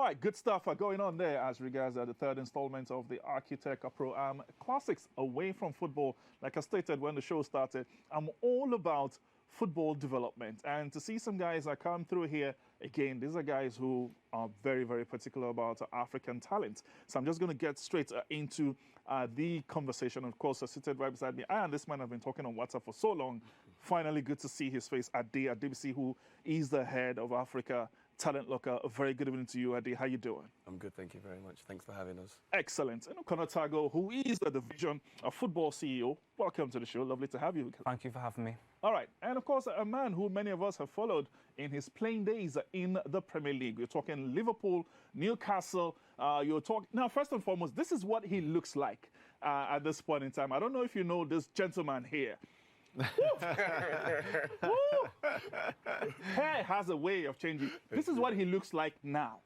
right, good stuff going on there as regards the third installment of the Architect Pro Classics away from football. Like I stated when the show started, I'm all about football development. And to see some guys that come through here, again, these are guys who are very, very particular about African talent. So I'm just going to get straight into the conversation. Of course, seated right beside me, I and this man have been talking on WhatsApp for so long. Finally, good to see his face. Ade Adebisi, who is the head of Africa Talent Locker. A very good evening to you, Ade. How you doing? I'm good, thank you very much. Thanks for having us. Excellent. And Okono Tago, who is the Division of Football CEO. Welcome to the show. Lovely to have you. Thank you for having me. All right. And of course, a man who many of us have followed in his playing days in the Premier League. You're talking Liverpool, Newcastle. You're talking now. First and foremost, this is what he looks like at this point in time. I don't know if you know this gentleman here. Hair has a way of changing. This is what he looks like now.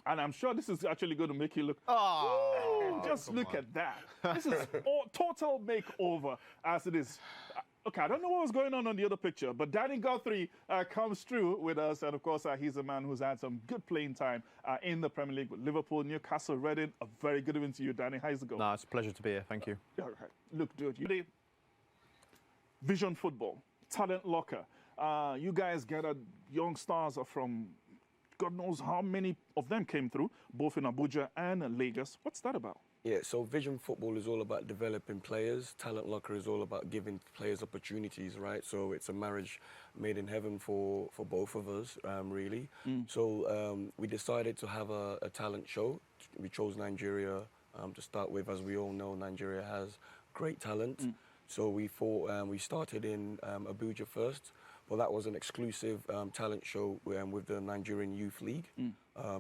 And I'm sure this is actually going to make you look. Oh, just look at that. This is total makeover as it is. Okay, I don't know what was going on the other picture, but Danny Guthrie comes through with us. And of course, he's a man who's had some good playing time in the Premier League with Liverpool, Newcastle, Reading. A very good evening to you, Danny. How's it going? No, it's a pleasure to be here. Thank you. All right. Look, dude, you Vision Football, Talent Locker. You guys gathered young stars from God knows how many of them came through, both in Abuja and Lagos. What's that about? Yeah, so Vision Football is all about developing players. Talent Locker is all about giving players opportunities, right? So it's a marriage made in heaven for both of us, really. So we decided to have a talent show. We chose Nigeria to start with. As we all know, Nigeria has great talent. So we thought we started in Abuja first. Well, that was an exclusive talent show with the Nigerian Youth League.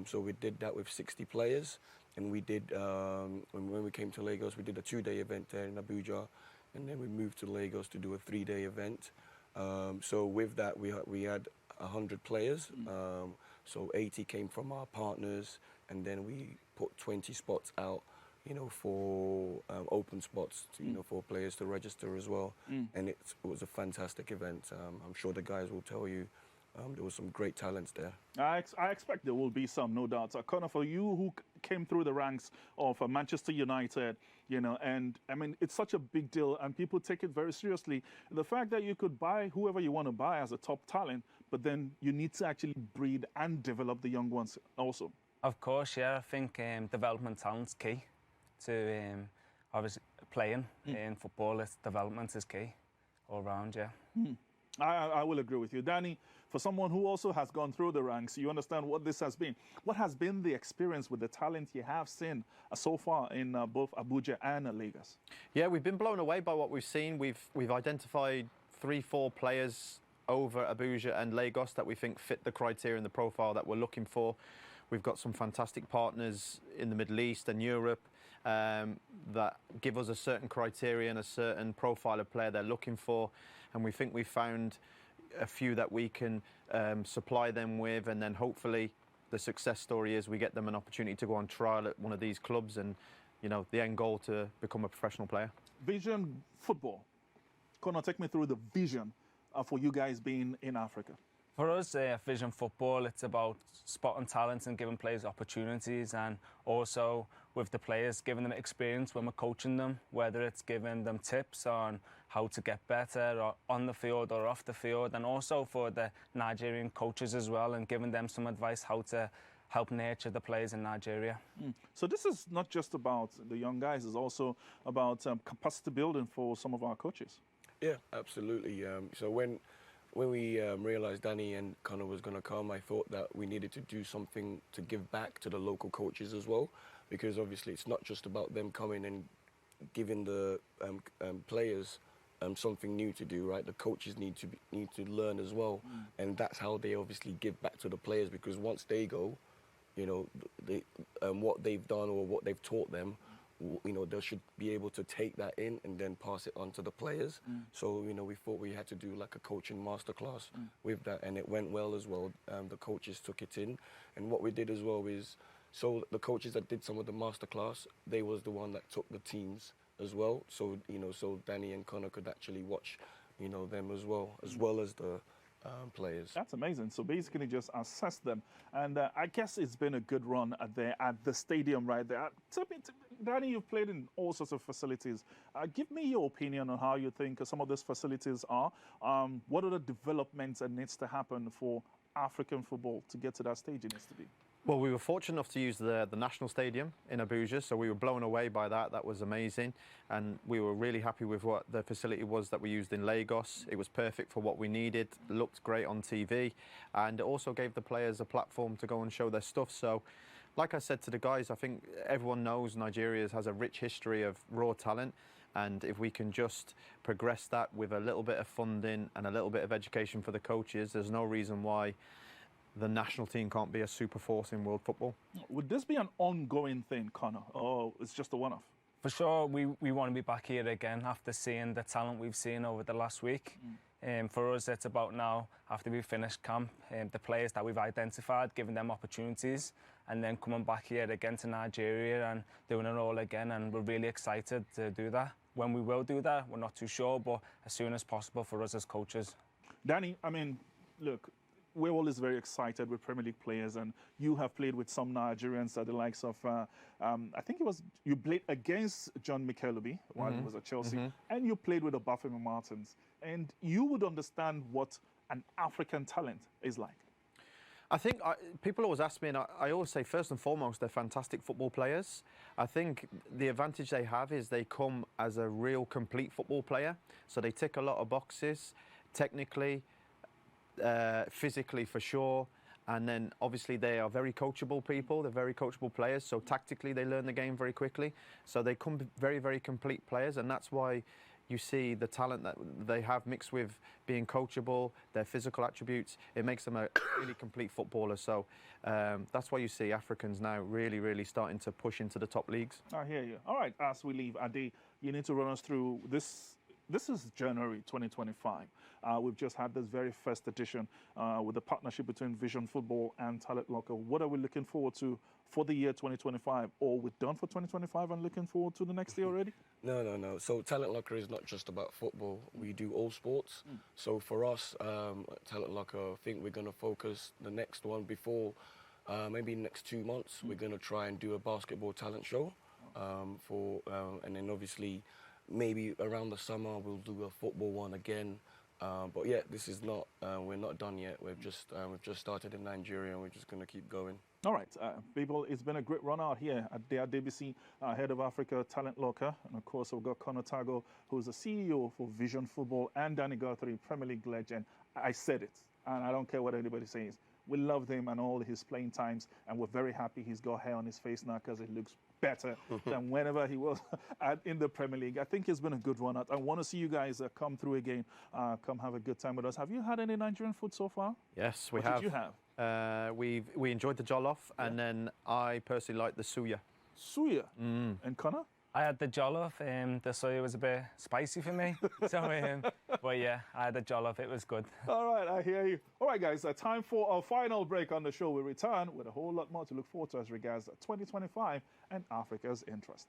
So we did that with 60 players. And we did, when we came to Lagos, we did a 2-day event there in Abuja. And then we moved to Lagos to do a 3-day event. So with that, we had 100 players. So 80 came from our partners. And then we put 20 spots out, you know, for open spots, you know, for players to register as well. And it was a fantastic event. I'm sure the guys will tell you there was some great talents there. I expect there will be some, no doubt. Connor, for you who came through the ranks of Manchester United, you know, and I mean, it's such a big deal and people take it very seriously. The fact that you could buy whoever you want to buy as a top talent, but then you need to actually breed and develop the young ones also. Of course, yeah. I think development talent's key to obviously playing in football. Development is key all round, yeah. I will agree with you. Danny, for someone who also has gone through the ranks, you understand what this has been. What has been the experience with the talent you have seen so far in both Abuja and Lagos? Yeah, we've been blown away by what we've seen. We've identified 3-4 players over Abuja and Lagos that we think fit the criteria and the profile that we're looking for. We've got some fantastic partners in the Middle East and Europe that give us a certain criteria and a certain profile of player they're looking for. And we think we've found a few that we can supply them with, and then hopefully the success story is we get them an opportunity to go on trial at one of these clubs and, you know, the end goal to become a professional player. Vision Football. Connor, take me through the vision for you guys being in Africa. For us, Vision Football, it's about spotting talents and giving players opportunities, and also with the players, giving them experience when we're coaching them, whether it's giving them tips on how to get better or on the field or off the field, and also for the Nigerian coaches as well, and giving them some advice how to help nurture the players in Nigeria. So this is not just about the young guys, it's also about capacity building for some of our coaches. Yeah, absolutely. So when we realised Danny and Connor was going to come, I thought that we needed to do something to give back to the local coaches as well, because obviously it's not just about them coming and giving the players something new to do, right? The coaches need to learn as well, and that's how they obviously give back to the players, because once they go, you know, what they've done or what they've taught them, you know, they should be able to take that in and then pass it on to the players. So, you know, we thought we had to do like a coaching masterclass with that, and it went well as well. The coaches took it in, and what we did as well is, so the coaches that did some of the masterclass, they was the one that took the teams as well. So, you know, so Danny and Connor could actually watch, you know, them as well as the players. That's amazing. So basically, just assess them, and I guess it's been a good run there at the stadium right there. Danny, you've played in all sorts of facilities. Give me your opinion on how you think some of these facilities are. What are the developments that needs to happen for African football to get to that stage it needs to be? Well, we were fortunate enough to use the National Stadium in Abuja, so we were blown away by that. That was amazing. And we were really happy with what the facility was that we used in Lagos. It was perfect for what we needed, looked great on TV, and it also gave the players a platform to go and show their stuff. So, like I said to the guys, I think everyone knows Nigeria has a rich history of raw talent. And if we can just progress that with a little bit of funding and a little bit of education for the coaches, there's no reason why the national team can't be a super force in world football. Would this be an ongoing thing, Connor, or it's just a one-off? For sure, we want to be back here again after seeing the talent we've seen over the last week. For us, it's about now, after we've finished camp, the players that we've identified, giving them opportunities, and then coming back here again to Nigeria and doing it all again. And we're really excited to do that. When we will do that, we're not too sure, but as soon as possible for us as coaches. Danny, I mean, look, we're always very excited with Premier League players, and you have played with some Nigerians at the likes of, I think you played against John Mikelubi while he was at Chelsea, and you played with Obafemi Martins, and you would understand what an African talent is like. I think people always ask me, and I always say, first and foremost, they're fantastic football players. I think the advantage they have is they come as a real complete football player, so they tick a lot of boxes, technically, physically for sure, and then obviously they are very coachable people. They're very coachable players, so tactically they learn the game very quickly. So they come very, very complete players, and that's why you see the talent that they have mixed with being coachable, their physical attributes. It makes them a really complete footballer. So that's why you see Africans now really, really starting to push into the top leagues. I hear you. All right, as we leave, Ade, you need to run us through this. This is January 2025. We've just had this very first edition with the partnership between Vision Football and Talent Locker. What are we looking forward to for the year 2025? Or we're done for 2025 and looking forward to the next year already? No. So Talent Locker is not just about football. We do all sports. So for us, Talent Locker, I think we're going to focus the next one before maybe next 2 months. We're going to try and do a basketball talent show and then obviously maybe around the summer we'll do a football one again. But yeah, this is not. We're not done yet. We've just started in Nigeria, and we're just going to keep going. All right, people, it's been a great run out here at the DBC, Head of Africa Talent Locker. And of course, we've got Connor Tago, who's the CEO for Vision Football, and Danny Guthrie, Premier League legend. I said it, and I don't care what anybody says. We loved him and all his playing times, and we're very happy he's got hair on his face now because it looks better than whenever he was in the Premier League. I think it's been a good run out. I want to see you guys come through again, come have a good time with us. Have you had any Nigerian food so far? Yes, we what have. Did you have? We enjoyed the jollof, and then I personally like the suya. Suya. And Connor? I had the jollof. The soya was a bit spicy for me. So, but yeah, I had the jollof. It was good. All right, I hear you. All right, guys, time for our final break on the show. We return with a whole lot more to look forward to as regards 2025 and Africa's interest.